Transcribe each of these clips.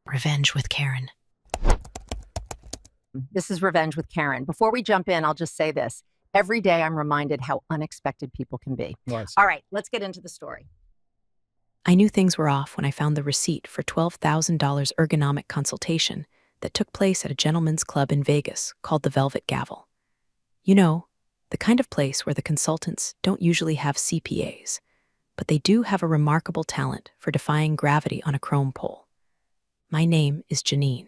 Revenge with Karen. This is Revenge with Karen. Before we jump in, I'll just say this. Every day I'm reminded how unexpected people can be. Nice. All right, let's get into the story. I knew things were off when I found the receipt for $12,000 ergonomic consultation that took place at a gentleman's club in Vegas called the Velvet Gavel. You know, the kind of place where the consultants don't usually have CPAs, but they do have a remarkable talent for defying gravity on a chrome pole. My name is Janine.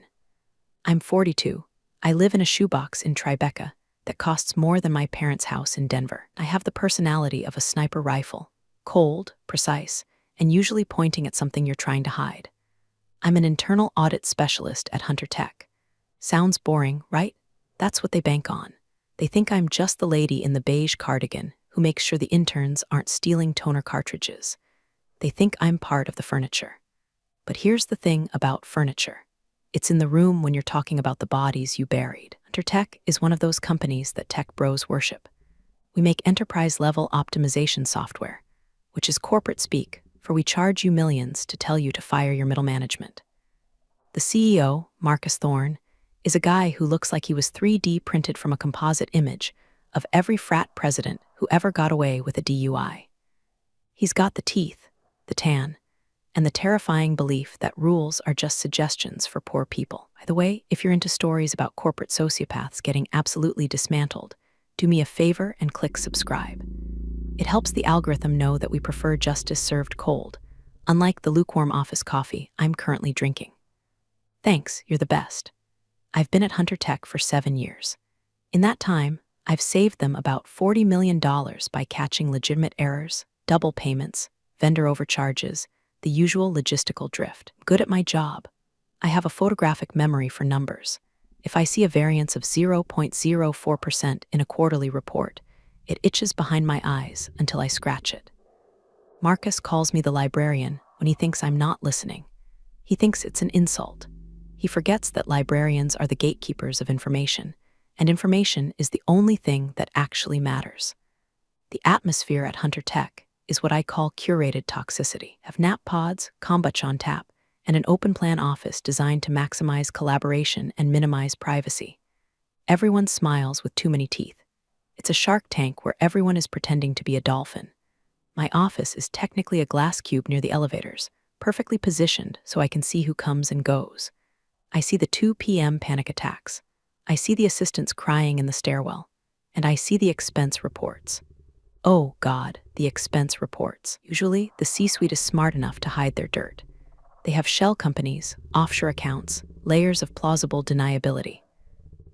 I'm 42. I live in a shoebox in Tribeca that costs more than my parents' house in Denver. I have the personality of a sniper rifle, cold, precise, and usually pointing at something you're trying to hide. I'm an internal audit specialist at Hunter Tech. Sounds boring, right? That's what they bank on. They think I'm just the lady in the beige cardigan who makes sure the interns aren't stealing toner cartridges. They think I'm part of the furniture. But here's the thing about furniture. It's in the room when you're talking about the bodies you buried. Hunter Tech is one of those companies that tech bros worship. We make enterprise-level optimization software, which is corporate speak, for we charge you millions to tell you to fire your middle management. The CEO, Marcus Thorne, is a guy who looks like he was 3D printed from a composite image of every frat president who ever got away with a DUI. He's got the teeth, the tan, and the terrifying belief that rules are just suggestions for poor people. By the way, if you're into stories about corporate sociopaths getting absolutely dismantled, do me a favor and click subscribe. It helps the algorithm know that we prefer justice served cold, unlike the lukewarm office coffee I'm currently drinking. Thanks, you're the best. I've been at Hunter Tech for 7 years. In that time, I've saved them about $40 million by catching legitimate errors, double payments, vendor overcharges, the usual logistical drift. I'm good at my job. I have a photographic memory for numbers. If I see a variance of 0.04% in a quarterly report, it itches behind my eyes until I scratch it. Marcus calls me the librarian when he thinks I'm not listening. He thinks it's an insult. He forgets that librarians are the gatekeepers of information, and information is the only thing that actually matters. The atmosphere at Hunter Tech is what I call curated toxicity. Have nap pods, kombucha on tap, and an open-plan office designed to maximize collaboration and minimize privacy. Everyone smiles with too many teeth. It's a Shark Tank where everyone is pretending to be a dolphin. My office is technically a glass cube near the elevators, perfectly positioned so I can see who comes and goes. I see the 2 p.m. panic attacks. I see the assistants crying in the stairwell. And I see the expense reports. Oh, God, the expense reports. Usually, the C-suite is smart enough to hide their dirt. They have shell companies, offshore accounts, layers of plausible deniability.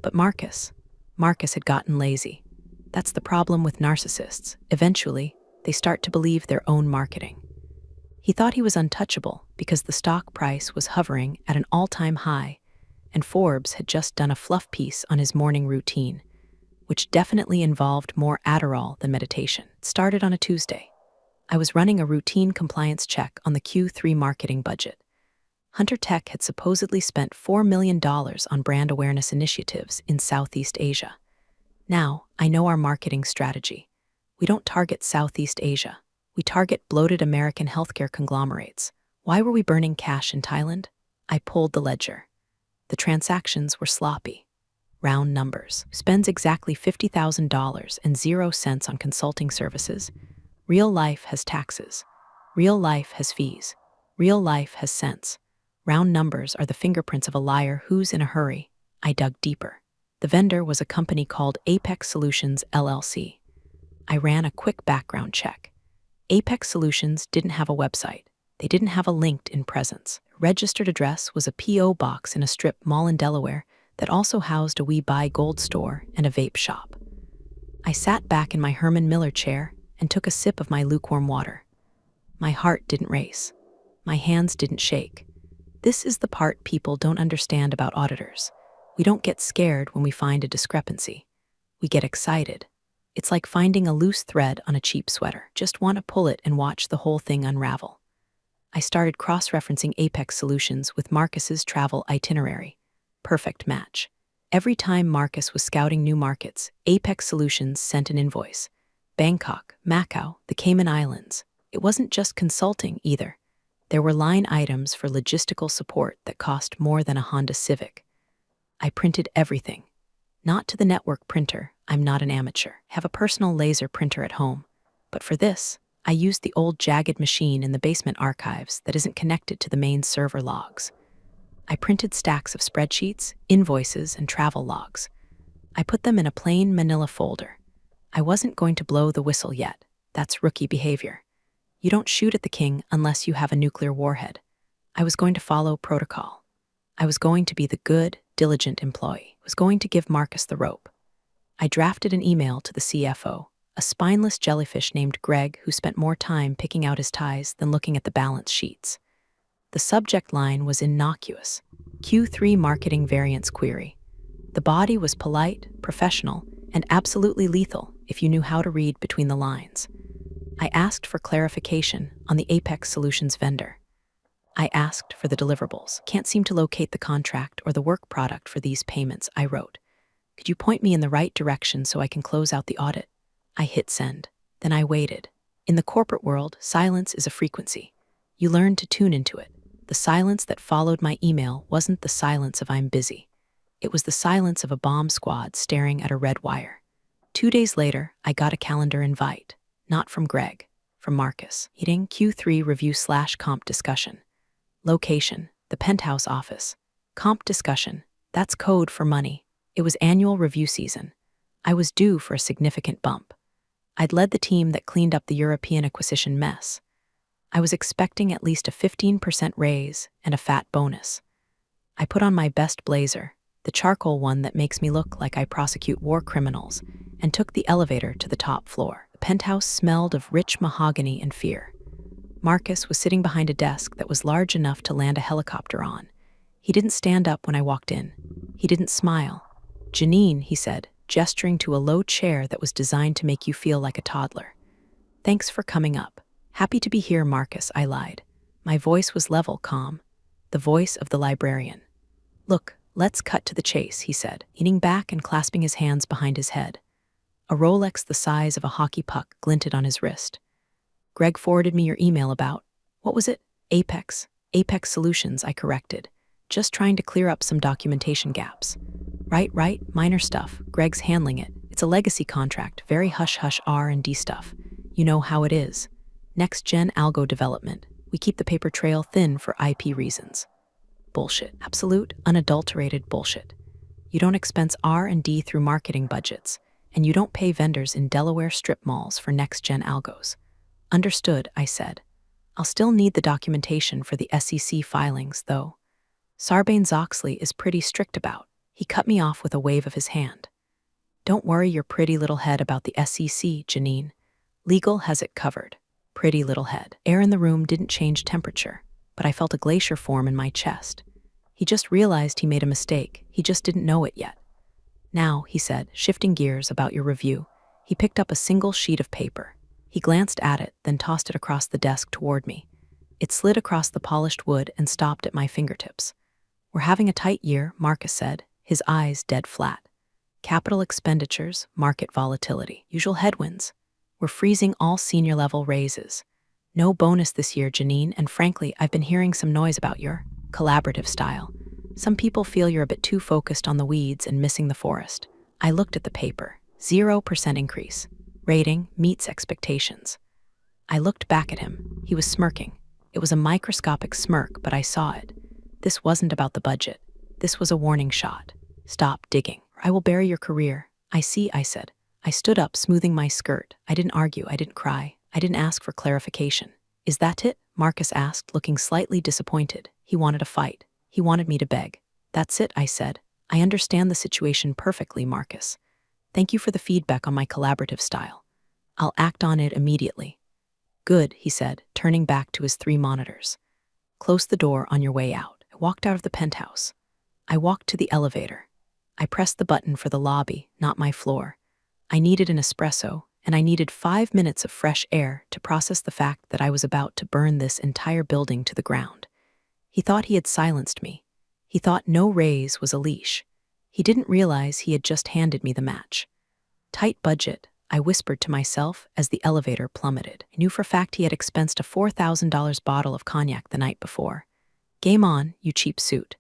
But Marcus had gotten lazy. That's the problem with narcissists. Eventually, they start to believe their own marketing. He thought he was untouchable because the stock price was hovering at an all-time high, and Forbes had just done a fluff piece on his morning routine, which definitely involved more Adderall than meditation. It started on a Tuesday. I was running a routine compliance check on the Q3 marketing budget. Hunter Tech had supposedly spent $4 million on brand awareness initiatives in Southeast Asia. Now, I know our marketing strategy. We don't target Southeast Asia. We target bloated American healthcare conglomerates. Why were we burning cash in Thailand? I pulled the ledger. The transactions were sloppy. Round numbers. Spends exactly $50,000 and 0 cents on consulting services. Real life has taxes. Real life has fees. Real life has cents. Round numbers are the fingerprints of a liar who's in a hurry. I dug deeper. The vendor was a company called Apex Solutions, LLC. I ran a quick background check. Apex Solutions didn't have a website. They didn't have a LinkedIn presence. Registered address was a P.O. box in a strip mall in Delaware that also housed a We Buy Gold store and a vape shop. I sat back in my Herman Miller chair and took a sip of my lukewarm water. My heart didn't race. My hands didn't shake. This is the part people don't understand about auditors. We don't get scared when we find a discrepancy. We get excited. It's like finding a loose thread on a cheap sweater. Just want to pull it and watch the whole thing unravel. I started cross-referencing Apex Solutions with Marcus's travel itinerary. Perfect match. Every time Marcus was scouting new markets, Apex Solutions sent an invoice. Bangkok, Macau, the Cayman Islands. It wasn't just consulting either. There were line items for logistical support that cost more than a Honda Civic. I printed everything. Not to the network printer, I'm not an amateur. Have a personal laser printer at home. But for this, I used the old jagged machine in the basement archives that isn't connected to the main server logs. I printed stacks of spreadsheets, invoices, and travel logs. I put them in a plain manila folder. I wasn't going to blow the whistle yet. That's rookie behavior. You don't shoot at the king unless you have a nuclear warhead. I was going to follow protocol. I was going to be the good, diligent employee. I was going to give Marcus the rope. I drafted an email to the CFO, a spineless jellyfish named Greg who spent more time picking out his ties than looking at the balance sheets. The subject line was innocuous: Q3 Marketing Variance Query. The body was polite, professional, and absolutely lethal if you knew how to read between the lines. I asked for clarification on the Apex Solutions vendor. I asked for the deliverables. Can't seem to locate the contract or the work product for these payments, I wrote. Could you point me in the right direction so I can close out the audit? I hit send. Then I waited. In the corporate world, silence is a frequency. You learn to tune into it. The silence that followed my email wasn't the silence of I'm busy. It was the silence of a bomb squad staring at a red wire. 2 days later, I got a calendar invite. Not from Greg, from Marcus. Meeting Q3 review/comp discussion. Location, the penthouse office. Comp discussion, that's code for money. It was annual review season. I was due for a significant bump. I'd led the team that cleaned up the European acquisition mess. I was expecting at least a 15% raise and a fat bonus. I put on my best blazer, the charcoal one that makes me look like I prosecute war criminals, and took the elevator to the top floor. The penthouse smelled of rich mahogany and fear. Marcus was sitting behind a desk that was large enough to land a helicopter on. He didn't stand up when I walked in. He didn't smile. Janine, he said, gesturing to a low chair that was designed to make you feel like a toddler. Thanks for coming up. Happy to be here, Marcus, I lied. My voice was level, calm. The voice of the librarian. Look, let's cut to the chase, he said, leaning back and clasping his hands behind his head. A Rolex the size of a hockey puck glinted on his wrist. Greg forwarded me your email about, what was it? Apex Solutions, I corrected, just trying to clear up some documentation gaps. Right, minor stuff. Greg's handling it. It's a legacy contract, very hush-hush R&D stuff. You know how it is. Next-gen algo development. We keep the paper trail thin for IP reasons. Bullshit. Absolute, unadulterated bullshit. You don't expense R&D through marketing budgets, and you don't pay vendors in Delaware strip malls for next-gen algos. Understood, I said. I'll still need the documentation for the SEC filings, though. Sarbanes-Oxley is pretty strict about. He cut me off with a wave of his hand. Don't worry your pretty little head about the SEC, Janine. Legal has it covered. Pretty little head. Air in the room didn't change temperature, but I felt a glacier form in my chest. He just realized he made a mistake. He just didn't know it yet. Now, he said, shifting gears about your review. He picked up a single sheet of paper. He glanced at it, then tossed it across the desk toward me. It slid across the polished wood and stopped at my fingertips. We're having a tight year, Marcus said, his eyes dead flat. Capital expenditures, market volatility, usual headwinds. We're freezing all senior-level raises. No bonus this year, Janine, and frankly, I've been hearing some noise about your collaborative style. Some people feel you're a bit too focused on the weeds and missing the forest. I looked at the paper. 0% increase. Rating meets expectations. I looked back at him. He was smirking. It was a microscopic smirk, but I saw it. This wasn't about the budget. This was a warning shot. Stop digging, or I will bury your career. I see, I said. I stood up, smoothing my skirt. I didn't argue. I didn't cry. I didn't ask for clarification. Is that it? Marcus asked, looking slightly disappointed. He wanted a fight. He wanted me to beg. That's it, I said. I understand the situation perfectly, Marcus. Thank you for the feedback on my collaborative style. I'll act on it immediately. Good, he said, turning back to his 3 monitors. Close the door on your way out. I walked out of the penthouse. I walked to the elevator. I pressed the button for the lobby, not my floor. I needed an espresso, and I needed 5 minutes of fresh air to process the fact that I was about to burn this entire building to the ground. He thought he had silenced me. He thought no raise was a leash. He didn't realize he had just handed me the match. Tight budget, I whispered to myself as the elevator plummeted. I knew for a fact he had expensed a $4,000 bottle of cognac the night before. Game on, you cheap suit.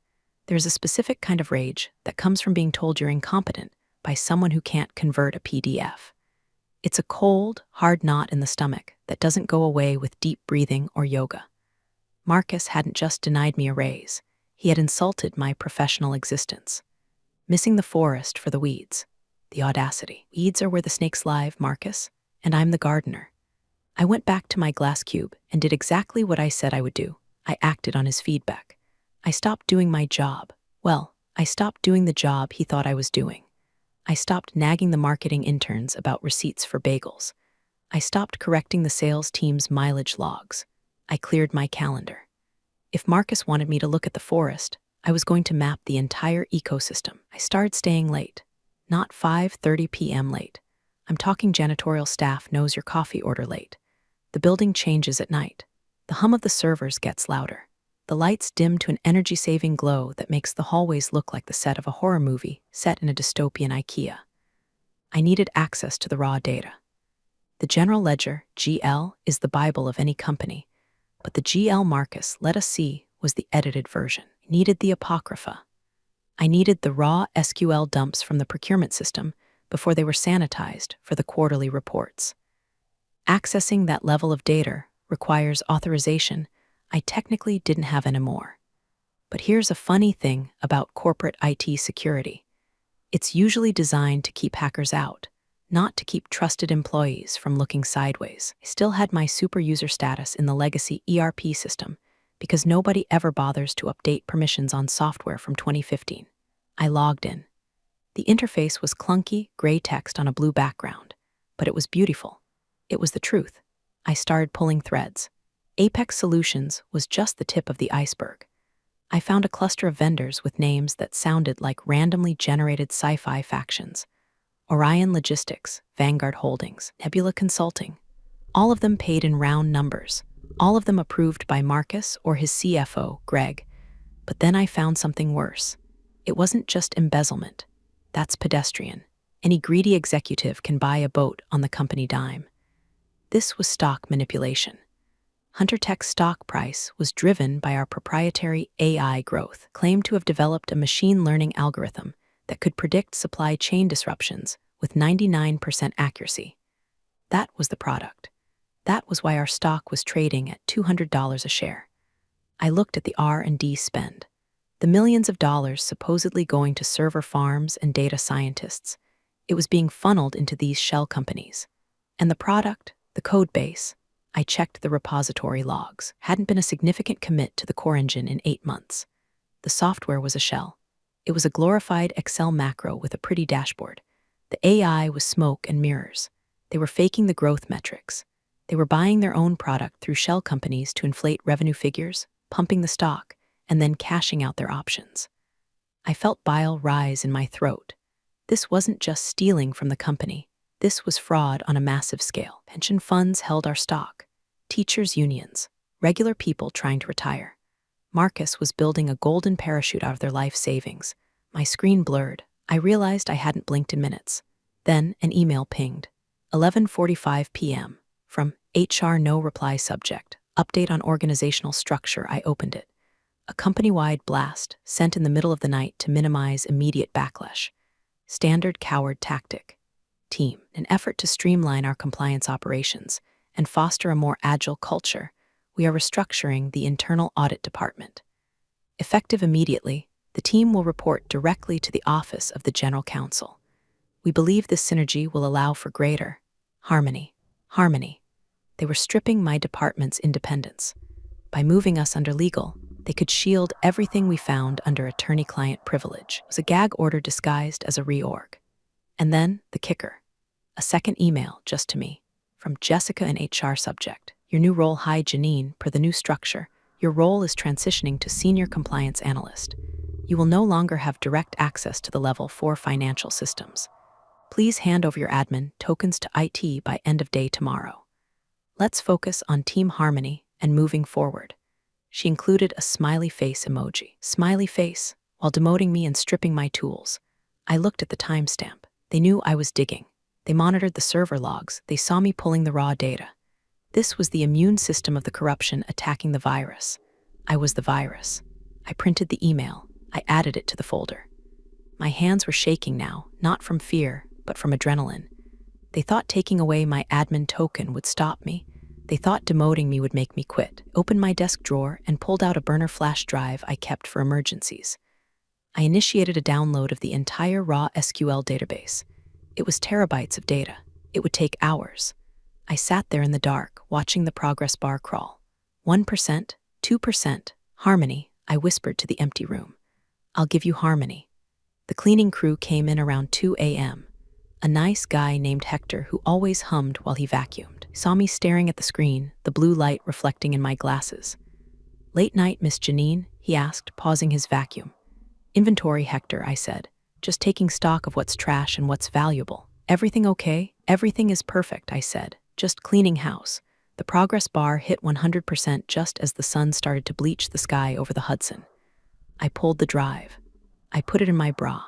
There's a specific kind of rage that comes from being told you're incompetent by someone who can't convert a PDF. It's a cold, hard knot in the stomach that doesn't go away with deep breathing or yoga. Marcus hadn't just denied me a raise, he had insulted my professional existence. Missing the forest for the weeds. The audacity. Weeds are where the snakes live, Marcus, and I'm the gardener. I went back to my glass cube and did exactly what I said I would do. I acted on his feedback. I stopped doing my job. Well, I stopped doing the job he thought I was doing. I stopped nagging the marketing interns about receipts for bagels. I stopped correcting the sales team's mileage logs. I cleared my calendar. If Marcus wanted me to look at the forest, I was going to map the entire ecosystem. I started staying late. Not 5:30 p.m. late. I'm talking janitorial staff knows your coffee order late. The building changes at night. The hum of the servers gets louder. The lights dim to an energy-saving glow that makes the hallways look like the set of a horror movie set in a dystopian IKEA. I needed access to the raw data. The general ledger, GL, is the Bible of any company, but the GL Marcus let us see was the edited version. I needed the Apocrypha. I needed the raw SQL dumps from the procurement system before they were sanitized for the quarterly reports. Accessing that level of data requires authorization I technically didn't have anymore. But here's a funny thing about corporate IT security. It's usually designed to keep hackers out, not to keep trusted employees from looking sideways. I still had my super user status in the legacy ERP system because nobody ever bothers to update permissions on software from 2015. I logged in. The interface was clunky, gray text on a blue background, but it was beautiful. It was the truth. I started pulling threads. Apex Solutions was just the tip of the iceberg. I found a cluster of vendors with names that sounded like randomly generated sci-fi factions. Orion Logistics, Vanguard Holdings, Nebula Consulting. All of them paid in round numbers. All of them approved by Marcus or his CFO, Greg. But then I found something worse. It wasn't just embezzlement. That's pedestrian. Any greedy executive can buy a boat on the company dime. This was stock manipulation. HunterTech's stock price was driven by our proprietary AI growth, claimed to have developed a machine learning algorithm that could predict supply chain disruptions with 99% accuracy. That was the product. That was why our stock was trading at $200 a share. I looked at the R&D spend. The millions of dollars supposedly going to server farms and data scientists. It was being funneled into these shell companies. And the product, the code base, I checked the repository logs. Hadn't been a significant commit to the core engine in 8 months. The software was a shell. It was a glorified Excel macro with a pretty dashboard. The AI was smoke and mirrors. They were faking the growth metrics. They were buying their own product through shell companies to inflate revenue figures, pumping the stock, and then cashing out their options. I felt bile rise in my throat. This wasn't just stealing from the company. This was fraud on a massive scale. Pension funds held our stock. Teachers' unions. Regular people trying to retire. Marcus was building a golden parachute out of their life savings. My screen blurred. I realized I hadn't blinked in minutes. Then an email pinged. 11:45 p.m. From HR no reply subject. Update on organizational structure. I opened it. A company-wide blast sent in the middle of the night to minimize immediate backlash. Standard coward tactic. Team. An effort to streamline our compliance operations and foster a more agile culture, we are restructuring the internal audit department. Effective immediately, the team will report directly to the Office of the General Counsel. We believe this synergy will allow for greater harmony. They were stripping my department's independence. By moving us under legal, they could shield everything we found under attorney-client privilege. It was a gag order disguised as a reorg. And then the kicker. A second email just to me. From Jessica, an HR subject. Your new role, hi Janine, per the new structure. Your role is transitioning to Senior Compliance Analyst. You will no longer have direct access to the Level 4 financial systems. Please hand over your admin tokens to IT by end of day tomorrow. Let's focus on team harmony and moving forward. She included a smiley face emoji. Smiley face, while demoting me and stripping my tools. I looked at the timestamp. They knew I was digging. They monitored the server logs. They saw me pulling the raw data. This was the immune system of the corruption attacking the virus. I was the virus. I printed the email. I added it to the folder. My hands were shaking now, not from fear, but from adrenaline. They thought taking away my admin token would stop me. They thought demoting me would make me quit. Opened my desk drawer and pulled out a burner flash drive I kept for emergencies. I initiated a download of the entire raw SQL database. It was terabytes of data. It would take hours. I sat there in the dark, watching the progress bar crawl. 1%, 2%, harmony, I whispered to the empty room. I'll give you harmony. The cleaning crew came in around 2 a.m. A nice guy named Hector who always hummed while he vacuumed. Saw me staring at the screen, the blue light reflecting in my glasses. Late night, Miss Janine? He asked, pausing his vacuum. Inventory, Hector, I said. Just taking stock of what's trash and what's valuable. Everything okay? Everything is perfect, I said. Just cleaning house. The progress bar hit 100% just as the sun started to bleach the sky over the Hudson. I pulled the drive. I put it in my bra.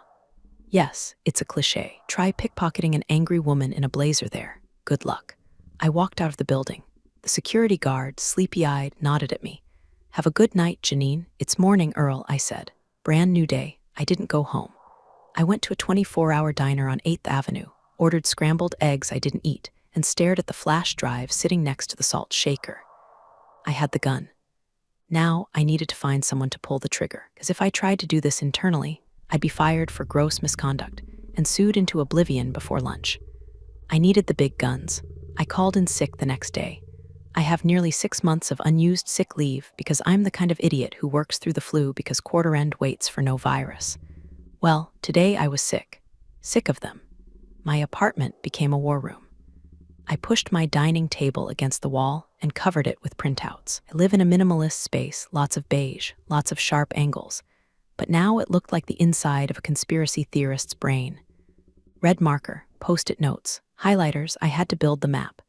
Yes, it's a cliché. Try pickpocketing an angry woman in a blazer there. Good luck. I walked out of the building. The security guard, sleepy-eyed, nodded at me. Have a good night, Janine. It's morning, Earl, I said. Brand new day. I didn't go home. I went to a 24-hour diner on 8th Avenue, ordered scrambled eggs I didn't eat, and stared at the flash drive sitting next to the salt shaker. I had the gun. Now I needed to find someone to pull the trigger, because if I tried to do this internally, I'd be fired for gross misconduct and sued into oblivion before lunch. I needed the big guns. I called in sick the next day. I have nearly 6 months of unused sick leave because I'm the kind of idiot who works through the flu because quarter end waits for no virus. Well, today I was sick. Sick of them. My apartment became a war room. I pushed my dining table against the wall and covered it with printouts. I live in a minimalist space, lots of beige, lots of sharp angles. But now it looked like the inside of a conspiracy theorist's brain. Red marker, post-it notes, highlighters. I had to build the map.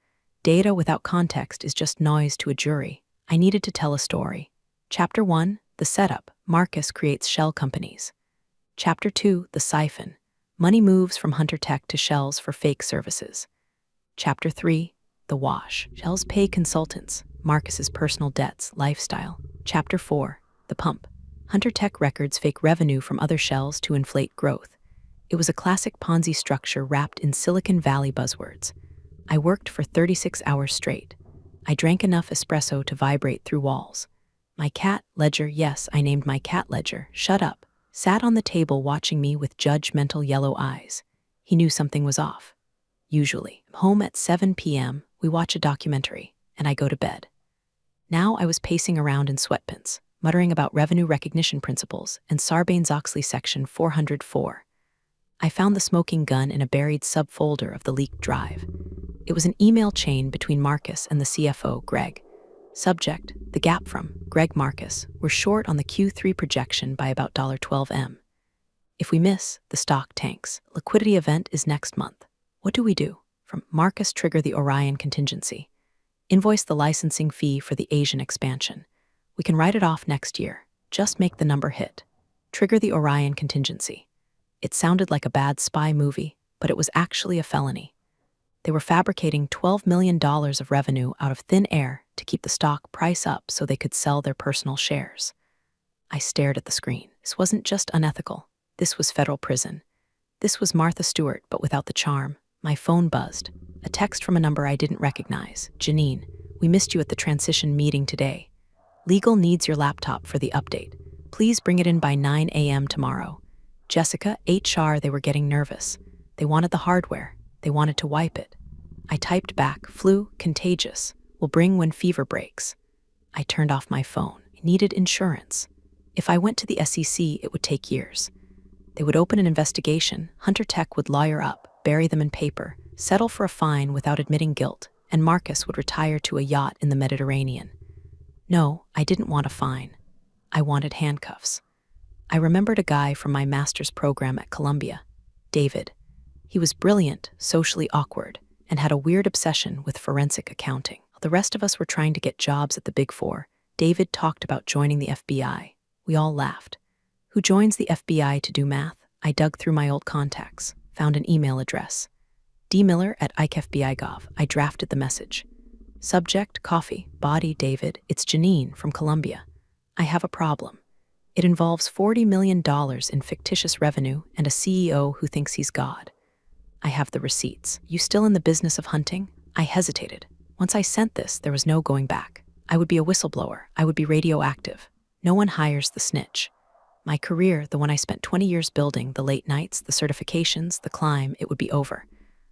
Data without context is just noise to a jury. I needed to tell a story. Chapter 1, the setup. Marcus creates shell companies. Chapter 2, the siphon. Money moves from Hunter Tech to shells for fake services. Chapter 3, the wash. Shells pay consultants. Marcus's personal debts, lifestyle. Chapter 4, the pump. Hunter Tech records fake revenue from other shells to inflate growth. It was a classic Ponzi structure wrapped in Silicon Valley buzzwords. I worked for 36 hours straight. I drank enough espresso to vibrate through walls. My cat, Ledger, yes, I named my cat Ledger, shut up, sat on the table watching me with judgmental yellow eyes. He knew something was off. Usually, home at 7 p.m., we watch a documentary, and I go to bed. Now I was pacing around in sweatpants, muttering about revenue recognition principles and Sarbanes-Oxley Section 404. I found the smoking gun in a buried subfolder of the leaked drive. It was an email chain between Marcus and the CFO, Greg. Subject, the gap from Greg Marcus. We're short on the Q3 projection by about $12M. If we miss, the stock tanks. Liquidity event is next month. What do we do? From Marcus, trigger the Orion contingency. Invoice the licensing fee for the Asian expansion. We can write it off next year. Just make the number hit. Trigger the Orion contingency. It sounded like a bad spy movie, but it was actually a felony. They were fabricating $12 million of revenue out of thin air to keep the stock price up so they could sell their personal shares. I stared at the screen. This wasn't just unethical. This was federal prison. This was Martha Stewart, but without the charm. My phone buzzed. A text from a number I didn't recognize. Janine, we missed you at the transition meeting today. Legal needs your laptop for the update. Please bring it in by 9 a.m. tomorrow. Jessica, HR, they were getting nervous. They wanted the hardware. They wanted to wipe it. I typed back, flu, contagious. Will bring when fever breaks. I turned off my phone. I needed insurance. If I went to the SEC, it would take years. They would open an investigation, Hunter Tech would lawyer up, bury them in paper, settle for a fine without admitting guilt, and Marcus would retire to a yacht in the Mediterranean. No, I didn't want a fine. I wanted handcuffs. I remembered a guy from my master's program at Columbia, David. He was brilliant, socially awkward, and had a weird obsession with forensic accounting. While the rest of us were trying to get jobs at the Big Four, David talked about joining the FBI. We all laughed. Who joins the FBI to do math? I dug through my old contacts, found an email address. D. Miller at ICFBI.gov. I drafted the message. Subject, coffee. Body, David. It's Janine from Colombia. I have a problem. It involves $40 million in fictitious revenue and a CEO who thinks he's God. I have the receipts. You still in the business of hunting? I hesitated. Once I sent this, there was no going back. I would be a whistleblower. I would be radioactive. No one hires the snitch. My career, the one I spent 20 years building, the late nights, the certifications, the climb, it would be over.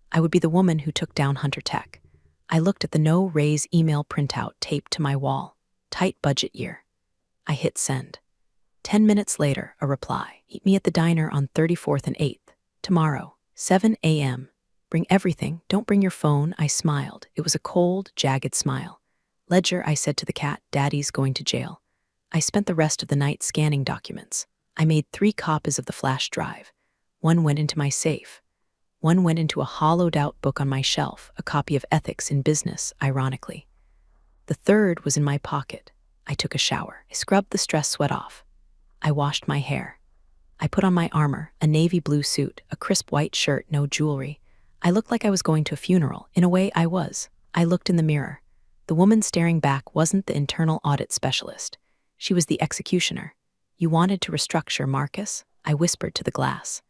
I would be the woman who took down Hunter Tech. I looked at the no-raise email printout taped to my wall. Tight budget year. I hit send. 10 minutes later, a reply. Meet me at the diner on 34th and 8th. Tomorrow, 7 a.m. Bring everything. Don't bring your phone. I smiled. It was a cold, jagged smile. Ledger, I said to the cat, Daddy's going to jail. I spent the rest of the night scanning documents. I made 3 copies of the flash drive. One went into my safe. One went into a hollowed-out book on my shelf, a copy of Ethics in Business, ironically. The third was in my pocket. I took a shower. I scrubbed the stress sweat off. I washed my hair. I put on my armor, a navy blue suit, a crisp white shirt, no jewelry. I looked like I was going to a funeral. In a way, I was. I looked in the mirror. The woman staring back wasn't the internal audit specialist. She was the executioner. You wanted to restructure, Marcus? I whispered to the glass.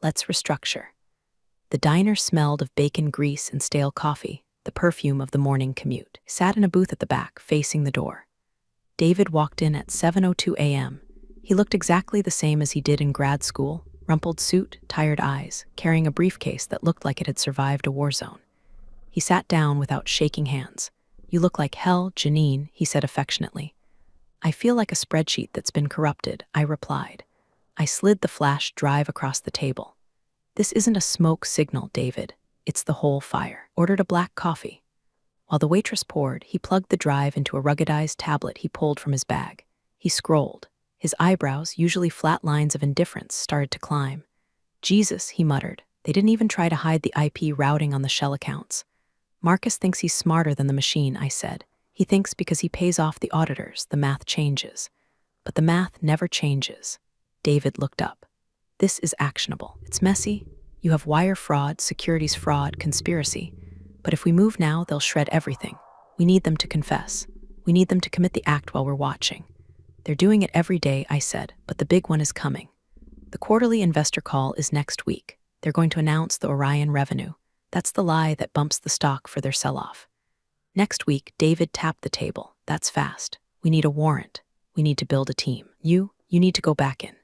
Let's restructure. The diner smelled of bacon grease and stale coffee, the perfume of the morning commute. I sat in a booth at the back, facing the door. David walked in at 7:02 a.m. He looked exactly the same as he did in grad school, rumpled suit, tired eyes, carrying a briefcase that looked like it had survived a war zone. He sat down without shaking hands. You look like hell, Janine, he said affectionately. I feel like a spreadsheet that's been corrupted, I replied. I slid the flash drive across the table. This isn't a smoke signal, David. It's the whole fire. Ordered a black coffee. While the waitress poured, he plugged the drive into a ruggedized tablet he pulled from his bag. He scrolled. His eyebrows, usually flat lines of indifference, started to climb. Jesus, he muttered. They didn't even try to hide the IP routing on the shell accounts. Marcus thinks he's smarter than the machine, I said. He thinks because he pays off the auditors, the math changes. But the math never changes. David looked up. This is actionable. It's messy. You have wire fraud, securities fraud, conspiracy. But if we move now, they'll shred everything. We need them to confess. We need them to commit the act while we're watching. They're doing it every day, I said, but the big one is coming. The quarterly investor call is next week. They're going to announce the Orion revenue. That's the lie that bumps the stock for their sell-off. Next week, David tapped the table. That's fast. We need a warrant. We need to build a team. You need to go back in.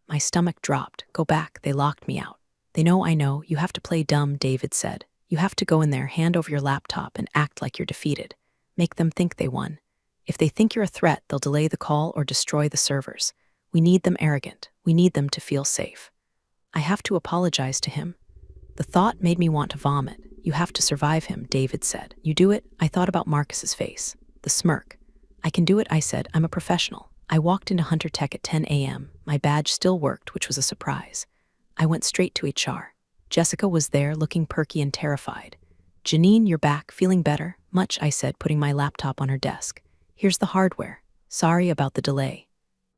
My stomach dropped. Go back. They locked me out. They know I know. You have to play dumb, David said. You have to go in there, hand over your laptop, and act like you're defeated. Make them think they won. If they think you're a threat, they'll delay the call or destroy the servers. We need them arrogant. We need them to feel safe. I have to apologize to him. The thought made me want to vomit. You have to survive him, David said. You do it? I thought about Marcus's face. The smirk. I can do it, I said. I'm a professional. I walked into Hunter Tech at 10 a.m. My badge still worked, which was a surprise. I went straight to HR. Jessica was there, looking perky and terrified. Janine, you're back, feeling better? Much, I said, putting my laptop on her desk. Here's the hardware. Sorry about the delay.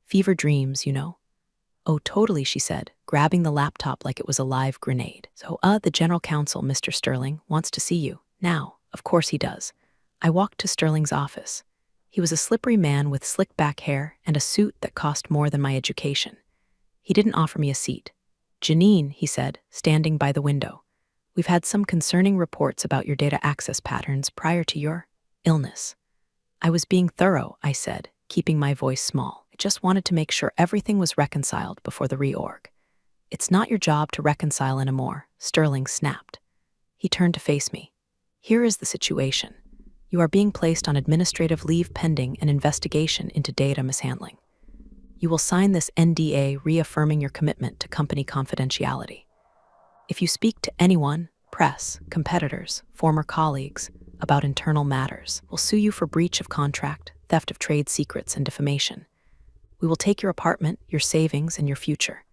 Fever dreams, you know. Oh, totally, she said, grabbing the laptop like it was a live grenade. So, the general counsel, Mr. Sterling, wants to see you. Now, of course he does. I walked to Sterling's office. He was a slippery man with slick back hair and a suit that cost more than my education. He didn't offer me a seat. Janine, he said, standing by the window. We've had some concerning reports about your data access patterns prior to your illness. I was being thorough, I said, keeping my voice small. I just wanted to make sure everything was reconciled before the reorg. It's not your job to reconcile anymore, Sterling snapped. He turned to face me. Here is the situation. You are being placed on administrative leave pending an investigation into data mishandling. You will sign this NDA reaffirming your commitment to company confidentiality. If you speak to anyone, press, competitors, former colleagues, about internal matters, we'll sue you for breach of contract, theft of trade secrets, and defamation. We will take your apartment, your savings, and your future.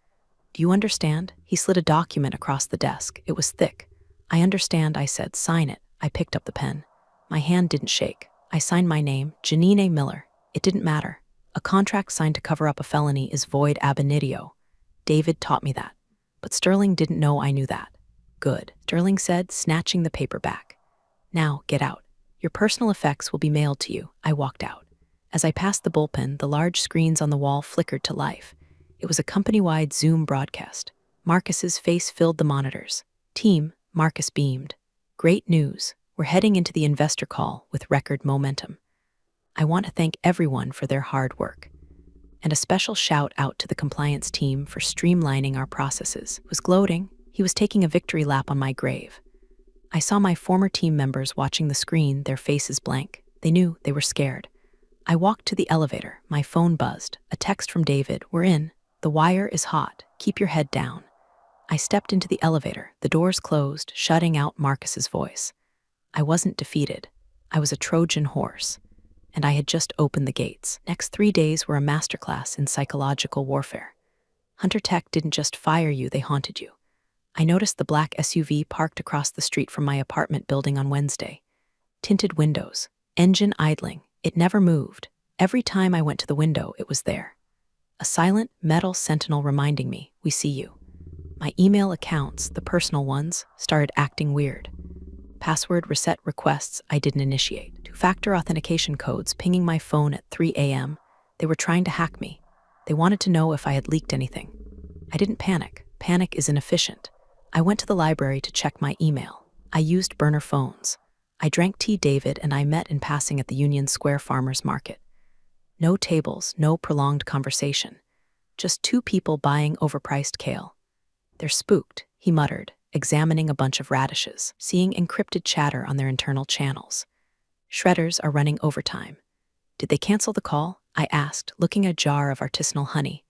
Do you understand? He slid a document across the desk. It was thick. I understand, I said. Sign it. I picked up the pen. My hand didn't shake. I signed my name, Janine A. Miller. It didn't matter. A contract signed to cover up a felony is void ab initio. David taught me that. But Sterling didn't know I knew that. Good, Sterling said, snatching the paper back. Now, get out. Your personal effects will be mailed to you. I walked out. As I passed the bullpen, the large screens on the wall flickered to life. It was a company-wide Zoom broadcast. Marcus's face filled the monitors. Team, Marcus beamed. Great news. We're heading into the investor call with record momentum. I want to thank everyone for their hard work. And a special shout out to the compliance team for streamlining our processes. He was gloating. He was taking a victory lap on my grave. I saw my former team members watching the screen, their faces blank. They knew they were scared. I walked to the elevator. My phone buzzed. A text from David. We're in. The wire is hot. Keep your head down. I stepped into the elevator. The doors closed, shutting out Marcus's voice. I wasn't defeated. I was a Trojan horse. And I had just opened the gates. Next 3 days were a masterclass in psychological warfare. Hunter Tech didn't just fire you, they haunted you. I noticed the black SUV parked across the street from my apartment building on Wednesday. Tinted windows, engine idling. It never moved. Every time I went to the window, it was there. A silent metal sentinel reminding me, we see you. My email accounts, the personal ones, started acting weird. Password reset requests I didn't initiate. Two-factor authentication codes pinging my phone at 3 a.m. They were trying to hack me. They wanted to know if I had leaked anything. I didn't panic. Panic is inefficient. I went to the library to check my email. I used burner phones. I drank tea. David and I met in passing at the Union Square Farmers Market. No tables, no prolonged conversation. Just two people buying overpriced kale. They're spooked, he muttered, examining a bunch of radishes, seeing encrypted chatter on their internal channels. Shredders are running overtime. Did they cancel the call? I asked, looking at a jar of artisanal honey.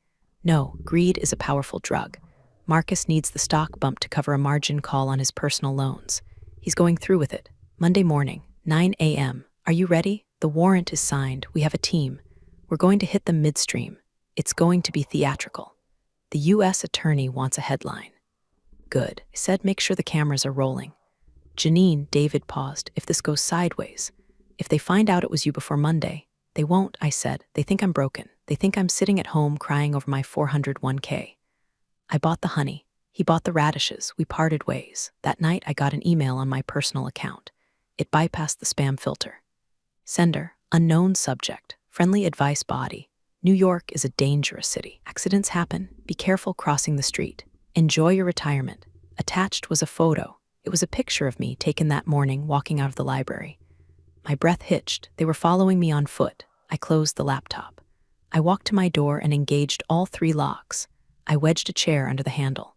No, greed is a powerful drug. Marcus needs the stock bump to cover a margin call on his personal loans. He's going through with it. Monday morning, 9 a.m. Are you ready? The warrant is signed. We have a team. We're going to hit them midstream. It's going to be theatrical. The U.S. attorney wants a headline. Good, I said, make sure the cameras are rolling. Janine, David paused. If this goes sideways, if they find out it was you before Monday, they won't, I said. They think I'm broken. They think I'm sitting at home crying over my 401k. I bought the honey. He bought the radishes. We parted ways. That night, I got an email on my personal account. It bypassed the spam filter. Sender, unknown subject, friendly advice body. New York is a dangerous city. Accidents happen. Be careful crossing the street. Enjoy your retirement. Attached was a photo. It was a picture of me taken that morning walking out of the library. My breath hitched. They were following me on foot. I closed the laptop. I walked to my door and engaged all 3 locks. I wedged a chair under the handle.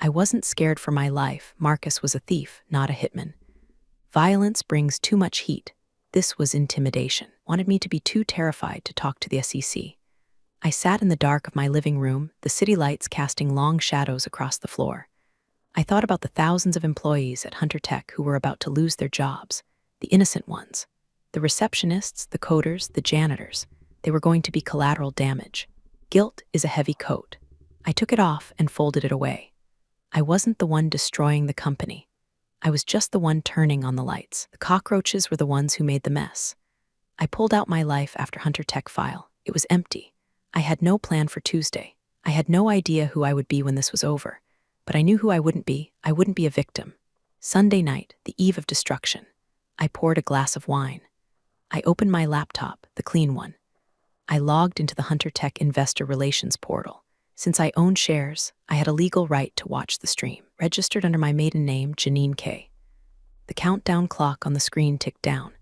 I wasn't scared for my life. Marcus was a thief, not a hitman. Violence brings too much heat. This was intimidation. Wanted me to be too terrified to talk to the SEC. I sat in the dark of my living room, the city lights casting long shadows across the floor. I thought about the thousands of employees at Hunter Tech who were about to lose their jobs, the innocent ones. The receptionists, the coders, the janitors. They were going to be collateral damage. Guilt is a heavy coat. I took it off and folded it away. I wasn't the one destroying the company. I was just the one turning on the lights. The cockroaches were the ones who made the mess. I pulled out my life after Hunter Tech file. It was empty. I had no plan for Tuesday. I had no idea who I would be when this was over. But I knew who I wouldn't be. I wouldn't be a victim. Sunday night, the eve of destruction. I poured a glass of wine. I opened my laptop, the clean one. I logged into the Hunter Tech Investor Relations portal. Since I owned shares, I had a legal right to watch the stream, registered under my maiden name, Janine K. The countdown clock on the screen ticked down.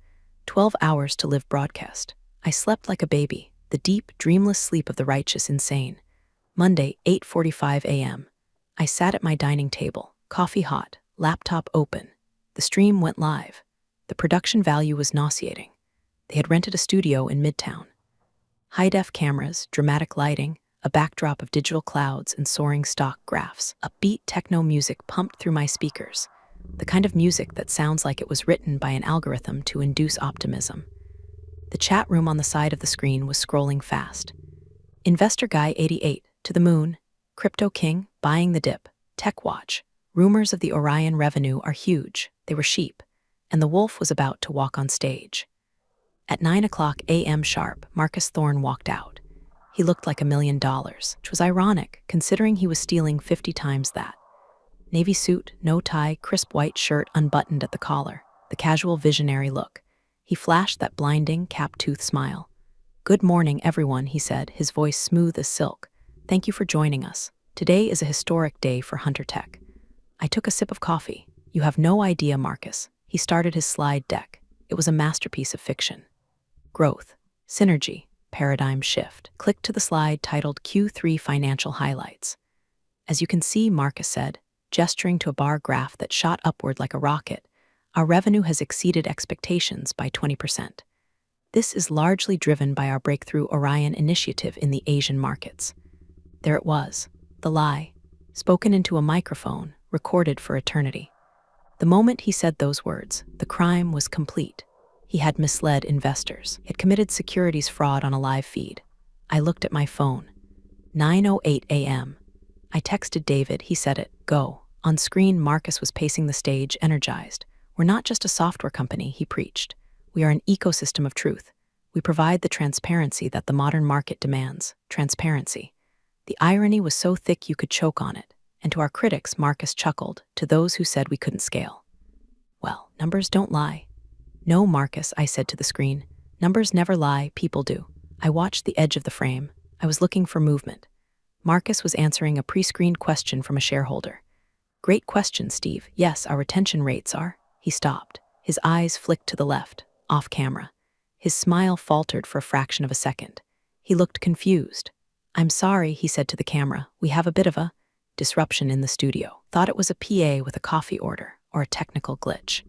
12 hours to live broadcast. I slept like a baby, the deep, dreamless sleep of the righteous insane. Monday, 8:45 a.m. I sat at my dining table, coffee hot, laptop open. The stream went live. The production value was nauseating. They had rented a studio in Midtown. High-def cameras, dramatic lighting, a backdrop of digital clouds and soaring stock graphs. Upbeat techno music pumped through my speakers, the kind of music that sounds like it was written by an algorithm to induce optimism. The chat room on the side of the screen was scrolling fast. Investor Guy 88, to the moon. Crypto King, buying the dip. Tech Watch. Rumors of the Orion revenue are huge. They were sheep. And the wolf was about to walk on stage. At 9 o'clock a.m. sharp, Marcus Thorne walked out. He looked like $1 million, which was ironic, considering he was stealing 50 times that. Navy suit, no tie, crisp white shirt unbuttoned at the collar, the casual visionary look. He flashed that blinding, cap-toothed smile. "Good morning, everyone," he said, his voice smooth as silk. "Thank you for joining us. Today is a historic day for Hunter Tech." I took a sip of coffee. "You have no idea, Marcus." He started his slide deck. It was a masterpiece of fiction. Growth, synergy, paradigm shift. Click to the slide titled Q3 Financial Highlights. "As you can see," Marcus said, gesturing to a bar graph that shot upward like a rocket, "our revenue has exceeded expectations by 20%. This is largely driven by our breakthrough Orion initiative in the Asian markets." There it was, the lie, spoken into a microphone, recorded for eternity. The moment he said those words, the crime was complete. He had misled investors. He had committed securities fraud on a live feed. I looked at my phone. 9:08 a.m. I texted David, he said it, go. On screen, Marcus was pacing the stage, energized. "We're not just a software company," he preached. "We are an ecosystem of truth. We provide the transparency that the modern market demands. Transparency." The irony was so thick you could choke on it. And to our critics, Marcus chuckled, to those who said we couldn't scale. "Well, numbers don't lie." "No, Marcus," I said to the screen. "Numbers never lie, people do." I watched the edge of the frame. I was looking for movement. Marcus was answering a pre-screened question from a shareholder. "Great question, Steve. Yes, our retention rates are..." He stopped. His eyes flicked to the left, off camera. His smile faltered for a fraction of a second. He looked confused. "I'm sorry," he said to the camera. "We have a bit of a disruption in the studio. Thought it was a PA with a coffee order or a technical glitch."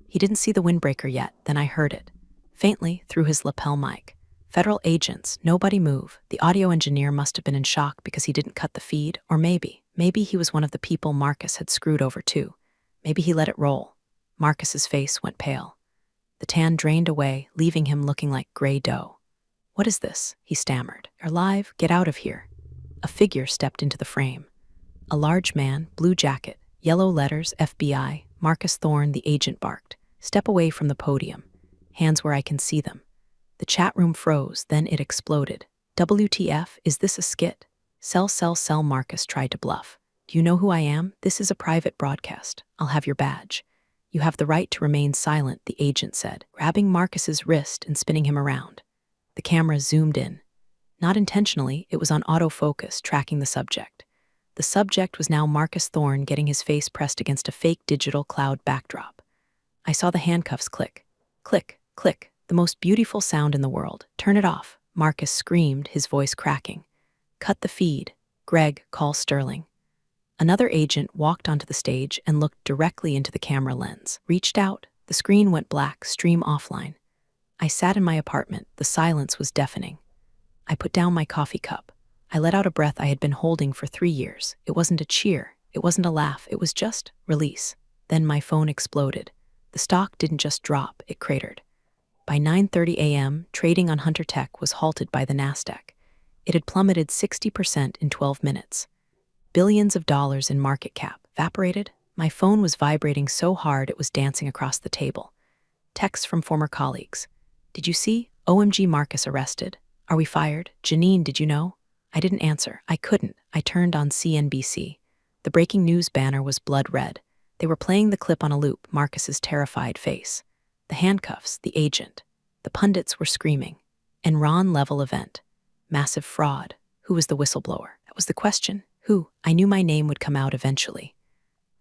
He didn't see the windbreaker yet, then I heard it, faintly through his lapel mic. "Federal agents, nobody move." The audio engineer must have been in shock because he didn't cut the feed, or maybe he was one of the people Marcus had screwed over too. Maybe he let it roll. Marcus's face went pale. The tan drained away, leaving him looking like gray dough. "What is this?" he stammered. "You're live? Get out of here." A figure stepped into the frame. A large man, blue jacket, yellow letters, FBI, Marcus Thorne, the agent barked. "Step away from the podium. Hands where I can see them." The chat room froze, then it exploded. "WTF, is this a skit?" Sell, Marcus tried to bluff. "Do you know who I am? This is a private broadcast. I'll have your badge." "You have the right to remain silent," the agent said, grabbing Marcus's wrist and spinning him around. The camera zoomed in. Not intentionally, it was on autofocus, tracking the subject. The subject was now Marcus Thorne getting his face pressed against a fake digital cloud backdrop. I saw the handcuffs click. Click, click, the most beautiful sound in the world. "Turn it off," Marcus screamed, his voice cracking. "Cut the feed. Greg, call Sterling." Another agent walked onto the stage and looked directly into the camera lens. Reached out. The screen went black, stream offline. I sat in my apartment. The silence was deafening. I put down my coffee cup. I let out a breath I had been holding for 3 years. It wasn't a cheer. It wasn't a laugh. It was just release. Then my phone exploded. The stock didn't just drop, it cratered. By 9:30 a.m., trading on Hunter Tech was halted by the Nasdaq. It had plummeted 60% in 12 minutes. Billions of dollars in market cap evaporated. My phone was vibrating so hard it was dancing across the table. Texts from former colleagues. "Did you see? OMG, Marcus arrested. Are we fired? Janine, did you know?" I didn't answer. I couldn't. I turned on CNBC. The breaking news banner was blood red. They were playing the clip on a loop, Marcus's terrified face. The handcuffs, the agent. The pundits were screaming. Enron-level event. Massive fraud. Who was the whistleblower? That was the question. Who? I knew my name would come out eventually.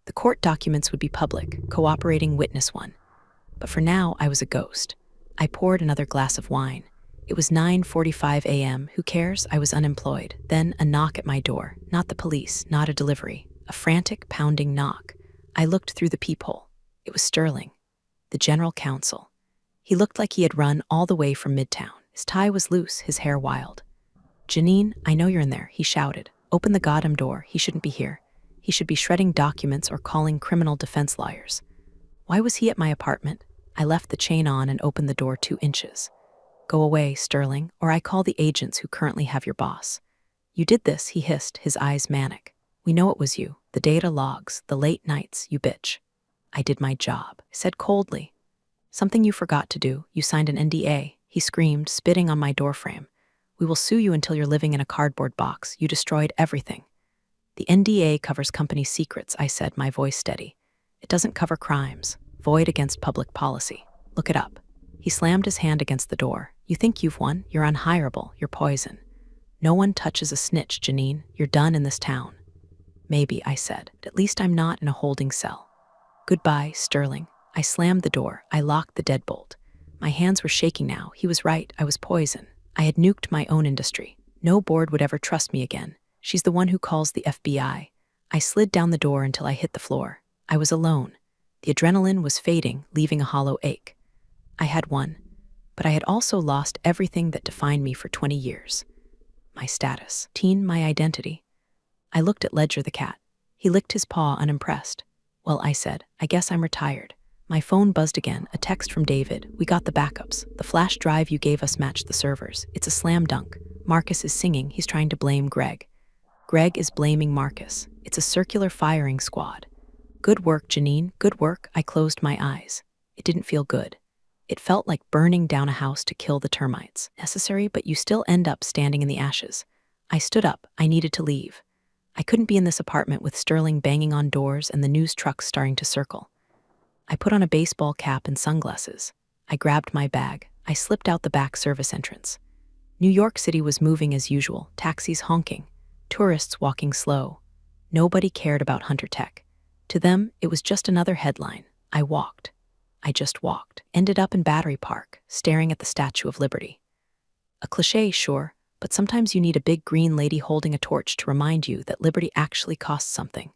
The court documents would be public, cooperating witness one. But for now, I was a ghost. I poured another glass of wine. It was 9:45 a.m. Who cares? I was unemployed. Then a knock at my door. Not the police, not a delivery. A frantic, pounding knock. I looked through the peephole. It was Sterling, the general counsel. He looked like he had run all the way from Midtown. His tie was loose, his hair wild. "Janine, I know you're in there," he shouted. "Open the goddamn door. He shouldn't be here. He should be shredding documents or calling criminal defense lawyers." Why was he at my apartment? I left the chain on and opened the door 2 inches. "Go away, Sterling, or I call the agents who currently have your boss." "You did this," he hissed, his eyes manic. "We know it was you. The data logs, the late nights, you bitch." "I did my job," I said coldly. "Something you forgot to do. You signed an NDA," he screamed, spitting on my doorframe. "We will sue you until you're living in a cardboard box. You destroyed everything." The NDA covers company secrets, I said, my voice steady. It doesn't cover crimes. Void against public policy. Look it up. He slammed his hand against the door. You think you've won? You're unhireable. You're poison. No one touches a snitch, Janine. You're done in this town. Maybe, I said. At least I'm not in a holding cell. Goodbye, Sterling. I slammed the door. I locked the deadbolt. My hands were shaking now. He was right. I was poison. I had nuked my own industry. No board would ever trust me again. She's the one who calls the FBI. I slid down the door until I hit the floor. I was alone. The adrenaline was fading, leaving a hollow ache. I had won, but I had also lost everything that defined me for 20 years. My status, my identity. I looked at Ledger the cat. He licked his paw unimpressed. Well, I said, I guess I'm retired. My phone buzzed again, a text from David. We got the backups. The flash drive you gave us matched the servers. It's a slam dunk. Marcus is singing. He's trying to blame Greg. Greg is blaming Marcus. It's a circular firing squad. Good work, Janine. Good work. I closed my eyes. It didn't feel good. It felt like burning down a house to kill the termites. Necessary, but you still end up standing in the ashes. I stood up. I needed to leave. I couldn't be in this apartment with Sterling banging on doors and the news trucks starting to circle. I put on a baseball cap and sunglasses. I grabbed my bag. I slipped out the back service entrance. New York City was moving as usual, taxis honking, tourists walking slow. Nobody cared about Hunter Tech. To them, it was just another headline. I walked. I just walked. Ended up in Battery Park, staring at the Statue of Liberty. A cliché, sure, but sometimes you need a big green lady holding a torch to remind you that liberty actually costs something.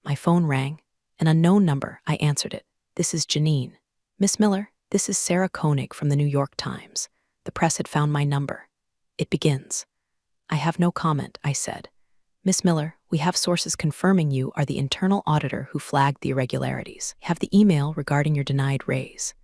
My phone rang. An unknown number. I answered it. This is Janine. Miss Miller, this is Sarah Koenig from the New York Times. The press had found my number. It begins. I have no comment, I said. Miss Miller, we have sources confirming you are the internal auditor who flagged the irregularities. Have the email regarding your denied raise.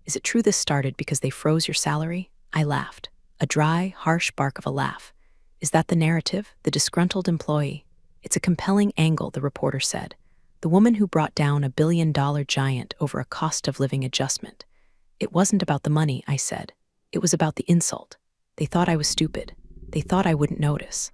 Is it true this started because they froze your salary? I laughed. A dry, harsh bark of a laugh. Is that the narrative? The disgruntled employee? It's a compelling angle, the reporter said. The woman who brought down a billion-dollar giant over a cost-of-living adjustment. It wasn't about the money, I said. It was about the insult. They thought I was stupid. They thought I wouldn't notice.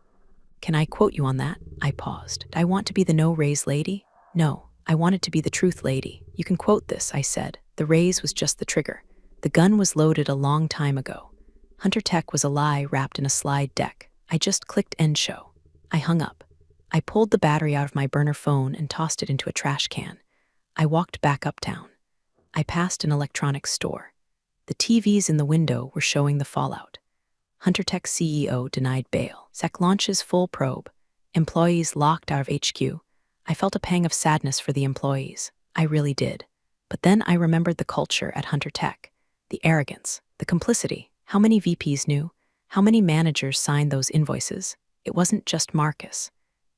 Can I quote you on that? I paused. I want to be the no-raise lady? No, I wanted to be the truth lady. You can quote this, I said. The raise was just the trigger. The gun was loaded a long time ago. Hunter Tech was a lie wrapped in a slide deck. I just clicked end show. I hung up. I pulled the battery out of my burner phone and tossed it into a trash can. I walked back uptown. I passed an electronics store. The TVs in the window were showing the fallout. Hunter Tech CEO denied bail. SEC launches full probe. Employees locked out of HQ. I felt a pang of sadness for the employees. I really did. But then I remembered the culture at Hunter Tech. The arrogance, the complicity. How many VPs knew? How many managers signed those invoices? It wasn't just Marcus.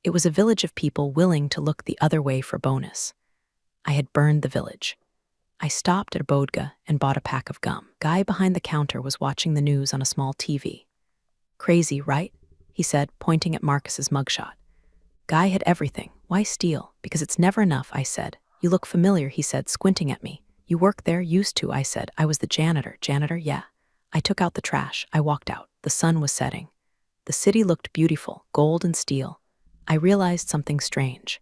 It was a village of people willing to look the other way for bonus. I had burned the village. I stopped at a bodega and bought a pack of gum. Guy behind the counter was watching the news on a small TV. Crazy, right? He said, pointing at Marcus's mugshot. Guy had everything. Why steal? Because it's never enough, I said. You look familiar, he said, squinting at me. You work there? Used to, I said. I was the janitor. Janitor, yeah. I took out the trash. I walked out. The sun was setting. The city looked beautiful, gold and steel. I realized something strange.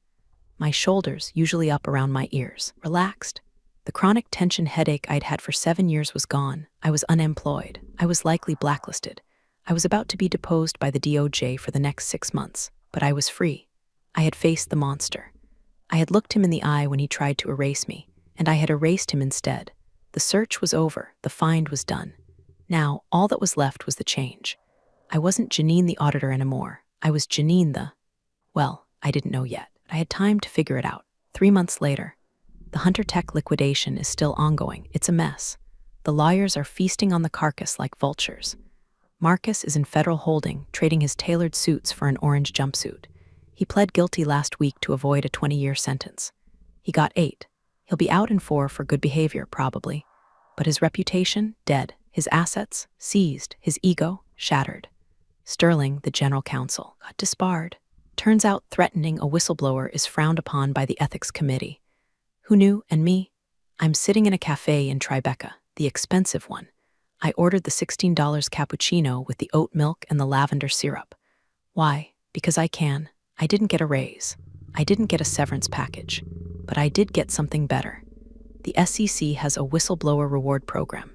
My shoulders, usually up around my ears, relaxed. The chronic tension headache I'd had for 7 years was gone. I was unemployed. I was likely blacklisted. I was about to be deposed by the DOJ for the next 6 months, but I was free. I had faced the monster. I had looked him in the eye when he tried to erase me, and I had erased him instead. The search was over. The find was done. Now, all that was left was the change. I wasn't Janine the auditor anymore. I was Janine the... Well, I didn't know yet. I had time to figure it out. 3 months later, the Hunter Tech liquidation is still ongoing. It's a mess. The lawyers are feasting on the carcass like vultures. Marcus is in federal holding, trading his tailored suits for an orange jumpsuit. He pled guilty last week to avoid a 20-year sentence. He got 8. He'll be out in 4 for good behavior, probably. But his reputation, dead. His assets, seized. His ego, shattered. Sterling, the general counsel, got disbarred. Turns out threatening a whistleblower is frowned upon by the ethics committee. Who knew? And me? I'm sitting in a cafe in Tribeca, the expensive one. I ordered the $16 cappuccino with the oat milk and the lavender syrup. Why? Because I can. I didn't get a raise. I didn't get a severance package. But I did get something better. The SEC has a whistleblower reward program.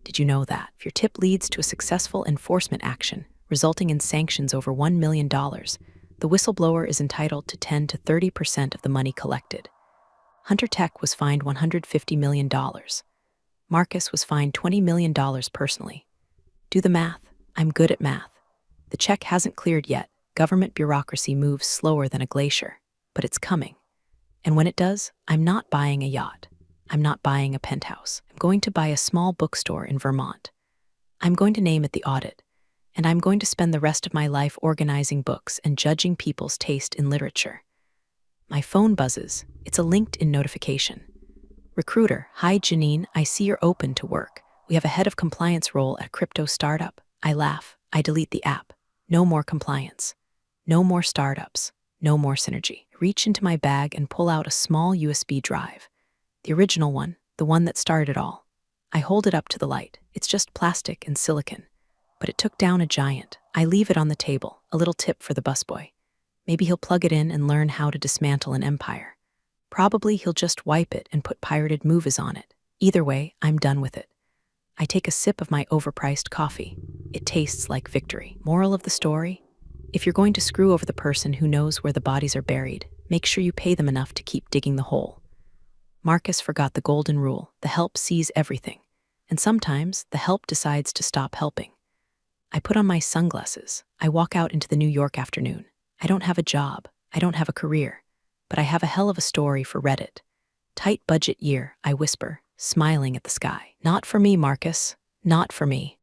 Did you know that? If your tip leads to a successful enforcement action, resulting in sanctions over $1 million, the whistleblower is entitled to 10 to 30% of the money collected. Hunter Tech was fined $150 million. Marcus was fined $20 million personally. Do the math. I'm good at math. The check hasn't cleared yet. Government bureaucracy moves slower than a glacier, but it's coming. And when it does, I'm not buying a yacht. I'm not buying a penthouse. I'm going to buy a small bookstore in Vermont. I'm going to name it the Audit, and I'm going to spend the rest of my life organizing books and judging people's taste in literature. My phone buzzes. It's a LinkedIn notification. Recruiter, hi Janine, I see you're open to work. We have a head of compliance role at crypto startup. I laugh. I delete the app. No more compliance. No more startups. No more synergy. I reach into my bag and pull out a small USB drive. The original one, the one that started it all. I hold it up to the light. It's just plastic and silicon. But it took down a giant. I leave it on the table, a little tip for the busboy. Maybe he'll plug it in and learn how to dismantle an empire. Probably he'll just wipe it and put pirated movies on it. Either way, I'm done with it. I take a sip of my overpriced coffee. It tastes like victory. Moral of the story? If you're going to screw over the person who knows where the bodies are buried, make sure you pay them enough to keep digging the hole. Marcus forgot the golden rule: the help sees everything. And sometimes, the help decides to stop helping. I put on my sunglasses. I walk out into the New York afternoon. I don't have a job. I don't have a career. But I have a hell of a story for Reddit. Tight budget year, I whisper, smiling at the sky. Not for me, Marcus. Not for me.